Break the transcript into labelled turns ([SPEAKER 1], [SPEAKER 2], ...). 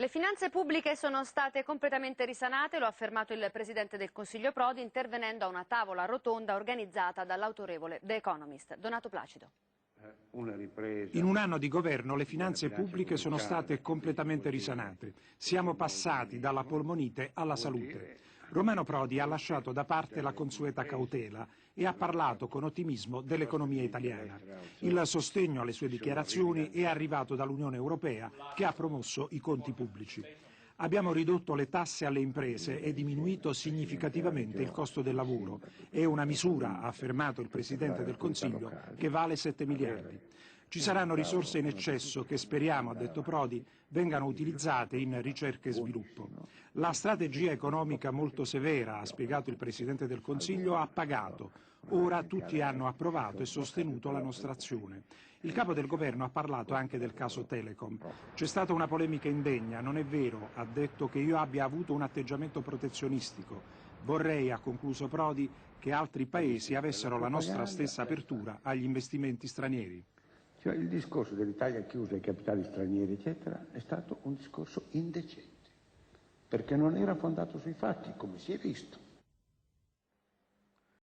[SPEAKER 1] Le finanze pubbliche sono state completamente risanate, lo ha affermato il Presidente del Consiglio Prodi intervenendo a una tavola rotonda organizzata dall'autorevole The Economist. Donato Placido.
[SPEAKER 2] In un anno di governo le finanze pubbliche sono state completamente risanate. Siamo passati dalla polmonite alla salute. Romano Prodi ha lasciato da parte la consueta cautela e ha parlato con ottimismo dell'economia italiana. Il sostegno alle sue dichiarazioni è arrivato dall'Unione Europea, che ha promosso i conti pubblici. Abbiamo ridotto le tasse alle imprese e diminuito significativamente il costo del lavoro. È una misura, ha affermato il Presidente del Consiglio, che vale 7 miliardi. Ci saranno risorse in eccesso che speriamo, ha detto Prodi, vengano utilizzate in ricerca e sviluppo. La strategia economica molto severa, ha spiegato il Presidente del Consiglio, ha pagato. Ora tutti hanno approvato e sostenuto la nostra azione. Il capo del governo ha parlato anche del caso Telecom. C'è stata una polemica indegna, non è vero, ha detto, che io abbia avuto un atteggiamento protezionistico. Vorrei, ha concluso Prodi, che altri paesi avessero la nostra stessa apertura agli investimenti stranieri.
[SPEAKER 3] Cioè il discorso dell'Italia chiusa ai capitali stranieri, eccetera, è stato un discorso indecente, perché non era fondato sui fatti, come si è visto.